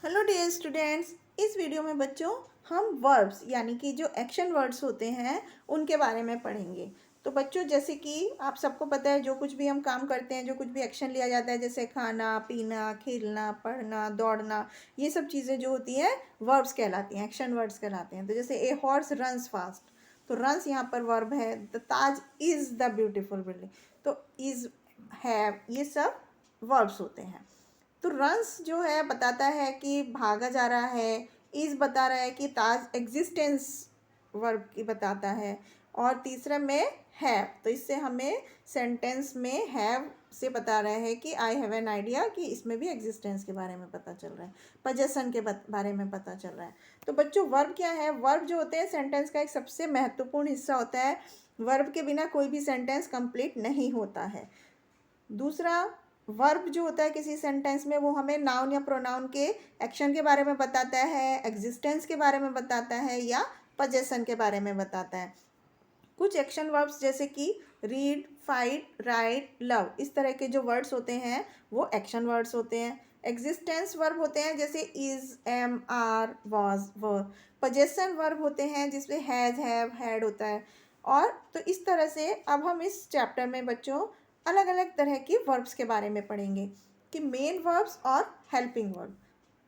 Hello dear students. इस video में बच्चों हम वर्ब्स यानी कि जो एक्शन वर्ड्स होते हैं उनके बारे में पढ़ेंगे। तो बच्चों जैसे कि आप सबको पता है जो कुछ भी हम काम करते हैं, जो कुछ भी एक्शन लिया जाता है, जैसे खाना पीना, खेलना, पढ़ना, दौड़ना, ये सब चीज़ें जो होती हैं वर्ब्स कहलाती हैं, एक्शन वर्ड्स कहलाते हैं। तो जैसे ए हॉर्स रन्स फास्ट, तो रन्स यहाँ पर वर्ब है। The Taj is the beautiful building, तो इज़, हैव, ये सब वर्ब्स होते हैं। तो रन्स जो है बताता है कि भागा जा रहा है। इज़ बता रहा है कि ताज एग्जिस्टेंस वर्ब की बताता है। और तीसरे में हैव, तो इससे हमें सेंटेंस में हैव से बता रहा है कि आई हैव एन आइडिया, कि इसमें भी एग्जिस्टेंस के बारे में पता चल रहा है, पजेशन के बारे में पता चल रहा है। तो बच्चों वर्ब क्या है? वर्ब जो होते हैं सेंटेंस का एक सबसे महत्वपूर्ण हिस्सा होता है। वर्ब के बिना कोई भी सेंटेंस कंप्लीट नहीं होता है। दूसरा, वर्ब जो होता है किसी सेंटेंस में, वो हमें नाउन या प्रोनाउन के एक्शन के बारे में बताता है, एग्जिस्टेंस के बारे में बताता है, या पजेशन के बारे में बताता है। कुछ एक्शन वर्ब्स जैसे कि रीड, फाइट, राइट, लव, इस तरह के जो वर्ड्स होते हैं वो एक्शन वर्ड्स होते हैं। एग्जिस्टेंस वर्ब होते हैं जैसे is, am, are, was, were. Possession verb होते हैं जिसमें हैज़, हैव, हैड होता है। और तो इस तरह से अब हम इस चैप्टर में बच्चों अलग अलग तरह की वर्ब्स के बारे में पढ़ेंगे कि मेन वर्ब्स और हेल्पिंग वर्ब।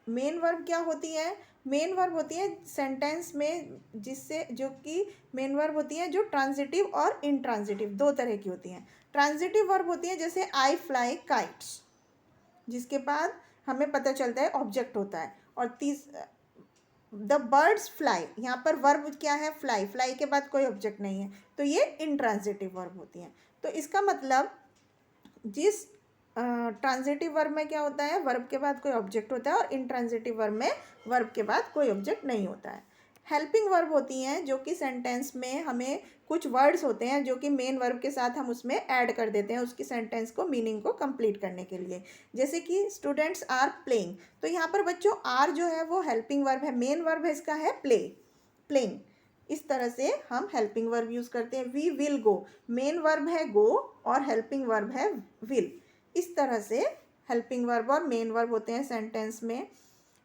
मेन वर्ब क्या होती है? मेन वर्ब होती है सेंटेंस में जिससे, जो कि मेन वर्ब होती है जो ट्रांजिटिव और इंट्रांजिटिव दो तरह की होती हैं। ट्रांजिटिव वर्ब होती है जैसे आई फ्लाई काइट्स, जिसके बाद हमें पता चलता है ऑब्जेक्ट होता है। और द बर्ड्स फ्लाई, यहाँ पर वर्ब क्या है? फ्लाई, फ्लाई के बाद कोई ऑब्जेक्ट नहीं है, तो ये इंट्रांजिटिव वर्ब होती हैं। तो इसका मतलब जिस ट्रांजिटिव वर्ब में क्या होता है, वर्ब के बाद कोई ऑब्जेक्ट होता है, और इंट्रांजिटिव वर्ब में वर्ब के बाद कोई ऑब्जेक्ट नहीं होता है। हेल्पिंग वर्ब होती हैं जो कि सेंटेंस में हमें कुछ वर्ड्स होते हैं जो कि मेन वर्ब के साथ हम उसमें ऐड कर देते हैं उसकी सेंटेंस को, मीनिंग को कंप्लीट करने के लिए। जैसे कि स्टूडेंट्स आर प्लेइंग, तो यहाँ पर बच्चों आर जो है वो हेल्पिंग वर्ब है, मेन वर्ब है इसका है प्ले, प्लेइंग। इस तरह से हम हेल्पिंग वर्ब यूज़ करते हैं। We will go, main verb है गो और हेल्पिंग वर्ब है विल। इस तरह से हेल्पिंग वर्ब और मेन वर्ब होते हैं सेंटेंस में।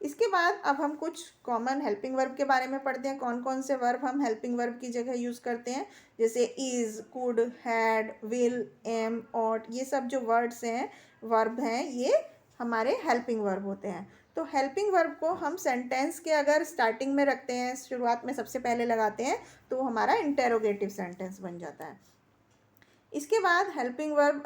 इसके बाद अब हम कुछ कॉमन हेल्पिंग वर्ब के बारे में पढ़ते हैं, कौन कौन से वर्ब हम हेल्पिंग वर्ब की जगह यूज़ करते हैं। जैसे is, could, had, will, am, ought, ये सब जो वर्ड्स हैं, वर्ब हैं, ये हमारे हेल्पिंग वर्ब होते हैं। तो हेल्पिंग वर्ब को हम सेंटेंस के अगर स्टार्टिंग में रखते हैं, शुरुआत में सबसे पहले लगाते हैं, तो हमारा इंटेरोगेटिव सेंटेंस बन जाता है। इसके बाद हेल्पिंग वर्ब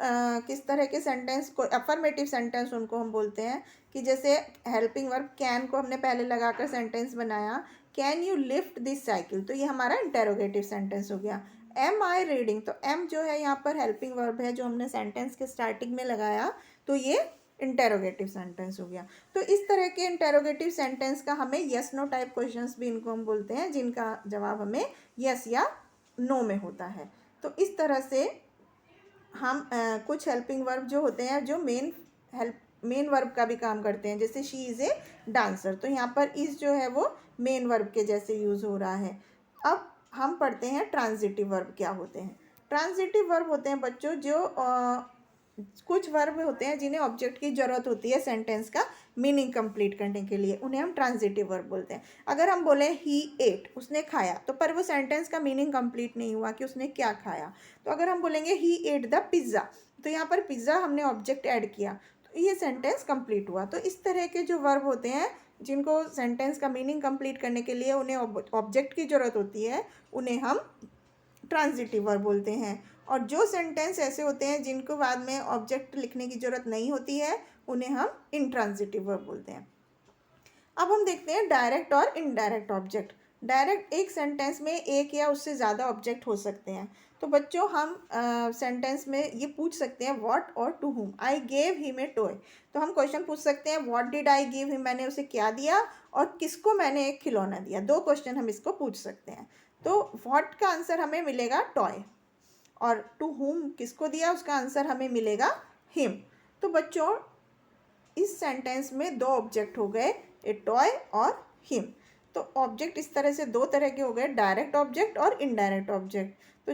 किस तरह के सेंटेंस को, अफर्मेटिव सेंटेंस उनको हम बोलते हैं, कि जैसे हेल्पिंग वर्ब कैन को हमने पहले लगाकर सेंटेंस बनाया, can you lift this cycle, तो ये हमारा इंटेरोगेटिव सेंटेंस हो गया। एम आई रीडिंग, तो एम जो है यहाँ पर हेल्पिंग वर्ब है जो हमने सेंटेंस के स्टार्टिंग में लगाया, तो ये इंटेरोगेटिव सेंटेंस हो गया। तो इस तरह के इंटेरोगेटिव सेंटेंस का हमें यस नो टाइप क्वेश्चंस भी इनको हम बोलते हैं, जिनका जवाब हमें यस या नो में होता है। तो इस तरह से हम कुछ हेल्पिंग वर्ब जो होते हैं जो मेन वर्ब का भी काम करते हैं, जैसे शी इज़ ए डांसर, तो यहाँ पर इज़ जो है वो मेन वर्ब के जैसे यूज़ हो रहा है। अब हम पढ़ते हैं ट्रांजिटिव वर्ब क्या होते हैं। ट्रांजिटिव वर्ब होते हैं बच्चों जो कुछ वर्ब होते हैं जिन्हें ऑब्जेक्ट की ज़रूरत होती है सेंटेंस का मीनिंग कंप्लीट करने के लिए, उन्हें हम ट्रांजिटिव वर्ब बोलते हैं। अगर हम बोले ही एट, उसने खाया, तो पर वो सेंटेंस का मीनिंग कंप्लीट नहीं हुआ कि उसने क्या खाया। तो अगर हम बोलेंगे ही एट द पिज़्ज़ा, तो यहाँ पर पिज़्ज़ा हमने ऑब्जेक्ट ऐड किया, तो ये सेंटेंस कंप्लीट हुआ। तो इस तरह के जो वर्ब होते हैं जिनको सेंटेंस का मीनिंग कंप्लीट करने के लिए उन्हें ऑब्जेक्ट की ज़रूरत होती है, उन्हें हम ट्रांजिटिव वर्ब बोलते हैं। और जो सेंटेंस ऐसे होते हैं जिनको बाद में ऑब्जेक्ट लिखने की ज़रूरत नहीं होती है, उन्हें हम इंट्रांजिटिव वर्ब बोलते हैं। अब हम देखते हैं डायरेक्ट और इनडायरेक्ट ऑब्जेक्ट। डायरेक्ट, एक सेंटेंस में एक या उससे ज़्यादा ऑब्जेक्ट हो सकते हैं। तो बच्चों हम सेंटेंस में ये पूछ सकते हैं व्हाट और to whom. I gave him a toy, तो हम क्वेश्चन पूछ सकते हैं what did I give him, मैंने उसे क्या दिया, और किसको मैंने एक खिलौना दिया। दो क्वेश्चन हम इसको पूछ सकते हैं। तो व्हाट का आंसर हमें मिलेगा टॉय, और टू हुम किसको दिया उसका आंसर हमें मिलेगा हिम। तो बच्चों इस सेंटेंस में दो ऑब्जेक्ट हो गए, ए टॉय और हिम। तो ऑब्जेक्ट इस तरह से दो तरह के हो गए, डायरेक्ट ऑब्जेक्ट और इनडायरेक्ट ऑब्जेक्ट। तो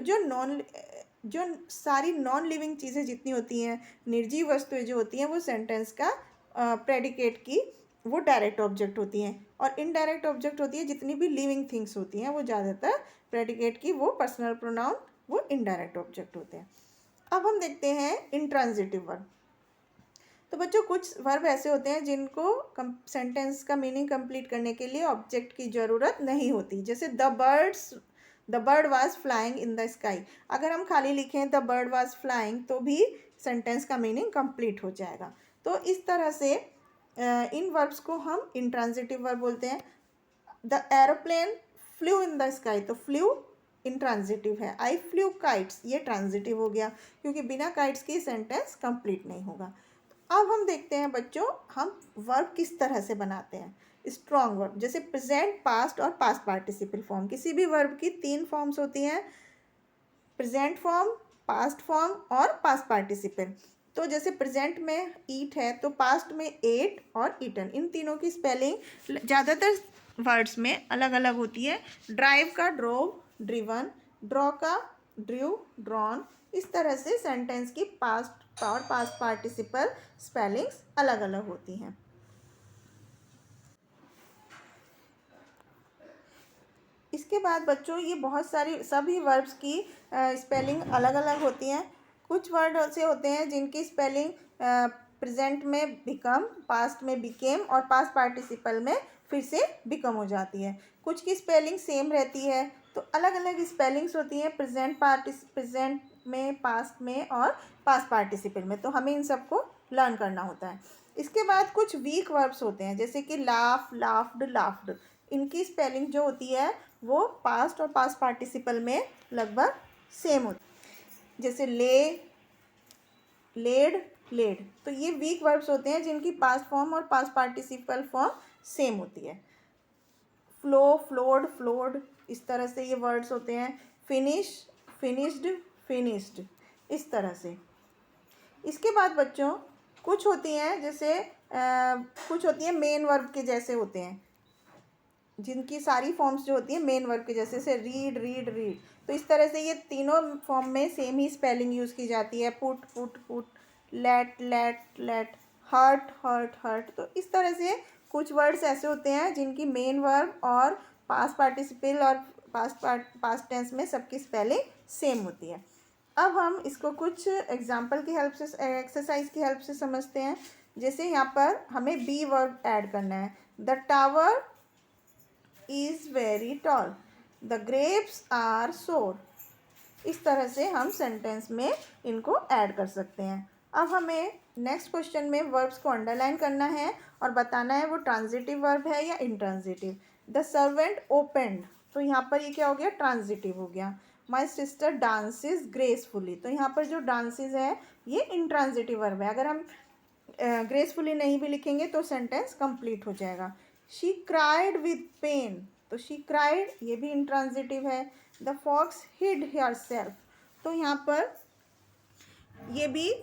जो सारी नॉन लिविंग चीज़ें जितनी होती हैं, निर्जीव वस्तुएं जो होती हैं, वो सेंटेंस का प्रेडिकेट की वो डायरेक्ट ऑब्जेक्ट होती हैं, और इनडायरेक्ट ऑब्जेक्ट होती है जितनी भी लिविंग थिंग्स होती हैं वो ज़्यादातर प्रेडिकेट की वो पर्सनल प्रोनाउन वो इनडायरेक्ट ऑब्जेक्ट होते हैं। अब हम देखते हैं इंट्रांजिटिव वर्ब। तो बच्चों कुछ वर्ब ऐसे होते हैं जिनको सेंटेंस का मीनिंग कंप्लीट करने के लिए ऑब्जेक्ट की ज़रूरत नहीं होती, जैसे the bird was flying in the sky. अगर हम खाली लिखें द बर्ड वाज फ्लाइंग तो भी सेंटेंस का मीनिंग कंप्लीट हो जाएगा। तो इस तरह से इन वर्ब्स को हम इंट्रांजिटिव वर्ब बोलते हैं। The aeroplane flu in the sky, तो फ्लू इंट्रांजिटिव है। आई फ्लू काइट्स, ये ट्रांजिटिव हो गया क्योंकि बिना काइट्स की सेंटेंस कंप्लीट नहीं होगा। अब हम देखते हैं बच्चों हम वर्ब किस तरह से बनाते हैं। स्ट्रॉन्ग वर्ब, जैसे प्रेजेंट, पास्ट और पास्ट पार्टिसिपल फॉर्म। किसी भी वर्ब की 3 फॉर्म्स होती हैं, प्रेजेंट फॉर्म, पास्ट फॉर्म और पास्ट पार्टिसिपल। तो जैसे प्रेजेंट में ईट है तो पास्ट में एट और ईटन, इन तीनों की स्पेलिंग ज़्यादातर वर्ड्स में अलग अलग होती है। ड्राइव का ड्रोव, ड्रिवन, ड्रॉ का ड्रू, ड्रॉन। इस तरह से सेंटेंस की पास्ट और पास्ट पार्टिसिपल स्पेलिंग्स अलग अलग होती हैं। इसके बाद बच्चों ये बहुत सारी सभी वर्ब्स की स्पेलिंग अलग अलग होती हैं। कुछ वर्ड ऐसे होते हैं जिनकी स्पेलिंग प्रेजेंट में बिकम, पास्ट में बिकेम और पास्ट पार्टिसिपल में फिर से बिकम हो जाती है। कुछ की स्पेलिंग सेम रहती है। तो अलग अलग स्पेलिंग्स होती हैं प्रेजेंट में, पास्ट में और पास्ट पार्टिसिपल में। तो हमें इन सबको लर्न करना होता है। इसके बाद कुछ वीक वर्ब्स होते हैं, जैसे कि लाफ, लाफ्ड, लाफ्ड। इनकी स्पेलिंग जो होती है वो पास्ट और पास्ट पार्टिसिपल में लगभग सेम होती है, जैसे ले, लेड, लेड। तो ये वीक वर्ब्स होते हैं जिनकी पास्ट फॉर्म और पास्ट पार्टिसिपल फॉर्म सेम होती है। फ्लो, फ्लोड, फ्लोड, इस तरह से ये वर्ड्स होते हैं। फिनिश, फिनिश्ड, फिनिश्ड, इस तरह से। इसके बाद बच्चों कुछ होती हैं जैसे कुछ होती हैं मेन वर्ब के जैसे होते हैं, जिनकी सारी फॉर्म्स जो होती हैं मेन वर्ब के जैसे रीड, रीड, रीड। तो इस तरह से ये तीनों फॉर्म में सेम ही स्पेलिंग यूज़ की जाती है। Put, put, put, let, let, let, hurt, hurt, hurt. तो इस तरह से कुछ वर्ड्स ऐसे होते हैं जिनकी मेन वर्ब और पास्ट पार्टिसिपल और पास्ट टेंस में सबकी स्पेलिंग सेम होती है। अब हम इसको कुछ एग्जाम्पल की हेल्प से, एक्सरसाइज की हेल्प से समझते हैं। जैसे यहाँ पर हमें बी वर्ब ऐड करना है। The tower is very tall, the grapes are sour। इस तरह से हम सेंटेंस में इनको ऐड कर सकते हैं। अब हमें नेक्स्ट क्वेश्चन में वर्ब्स को अंडरलाइन करना है और बताना है वो ट्रांजिटिव वर्ब है या इंट्रांजिटिव। द सर्वेंट ओपेंड, तो यहाँ पर ये क्या हो गया, ट्रांजिटिव हो गया। माई सिस्टर डांसेस ग्रेसफुली, तो यहाँ पर जो डांसेस है ये इंट्रांजिटिव वर्ब है। अगर हम ग्रेसफुली नहीं भी लिखेंगे तो सेंटेंस कंप्लीट हो जाएगा। शी क्राइड विद पेन, तो शी क्राइड ये भी इंट्रांजिटिव है। द फॉक्स हिड हियरसेल्फ, तो यहाँ पर ये भी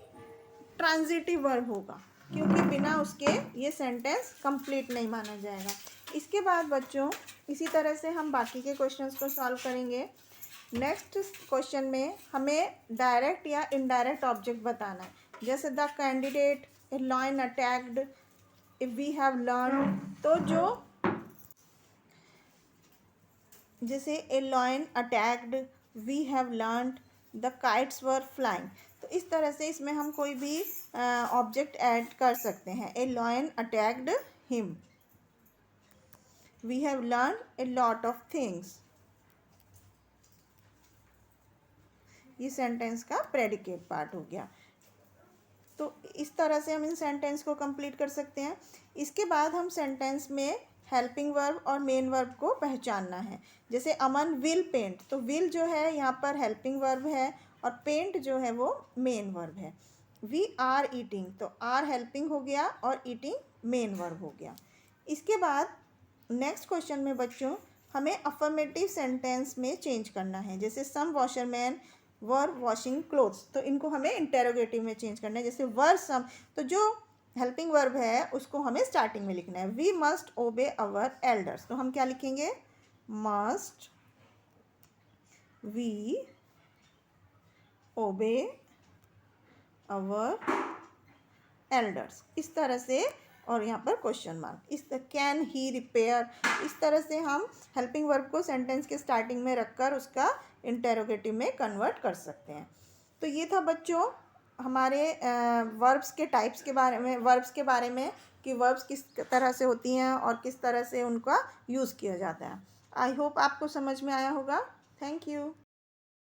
ट्रांजिटिव वर्ब होगा क्योंकि बिना उसके ये सेंटेंस कंप्लीट नहीं माना जाएगा। इसके बाद बच्चों इसी तरह से हम बाकी के क्वेश्चंस को सॉल्व करेंगे। नेक्स्ट क्वेश्चन में हमें डायरेक्ट या इनडायरेक्ट ऑब्जेक्ट बताना है, जैसे the candidate, a lion attacked, if we have learn. तो जो जैसे a lion attacked, we have learned, the kites were flying. तो इस तरह से इसमें हम कोई भी ऑब्जेक्ट ऐड कर सकते हैं। A lion attacked him, we have learn a lot of things, ये सेंटेंस का प्रेडिकेट पार्ट हो गया। तो इस तरह से हम इन सेंटेंस को कंप्लीट कर सकते हैं। इसके बाद हम सेंटेंस में हेल्पिंग वर्ब और मेन वर्ब को पहचानना है। जैसे अमन विल पेंट, तो विल जो है यहाँ पर हेल्पिंग वर्ब है और पेंट जो है वो मेन वर्ब है। वी आर ईटिंग, तो आर हेल्पिंग हो गया और ईटिंग मेन वर्ब हो गया। इसके बाद नेक्स्ट क्वेश्चन में बच्चों हमें अफर्मेटिव सेंटेंस में चेंज करना है। जैसे सम वॉशरमैन वर वॉशिंग क्लोथ्स, तो इनको हमें इंटेरोगेटिव में चेंज करना है। जैसे वर सम, तो जो हेल्पिंग वर्ब है उसको हमें स्टार्टिंग में लिखना है। वी मस्ट ओबे अवर एल्डर्स, तो हम क्या लिखेंगे, मस्ट वी ओबे अवर एल्डर्स। इस तरह से और यहाँ पर क्वेश्चन मार्क। इस तरह कैन ही रिपेयर, इस तरह से हम हेल्पिंग वर्ब को सेंटेंस के स्टार्टिंग में रखकर उसका इंटेरोगेटिव में कन्वर्ट कर सकते हैं। तो ये था बच्चों हमारे वर्ब्स के टाइप्स के बारे में, वर्ब्स के बारे में कि वर्ब्स किस तरह से होती हैं और किस तरह से उनका यूज़ किया जाता है। आई होप आपको समझ में आया होगा। Thank you.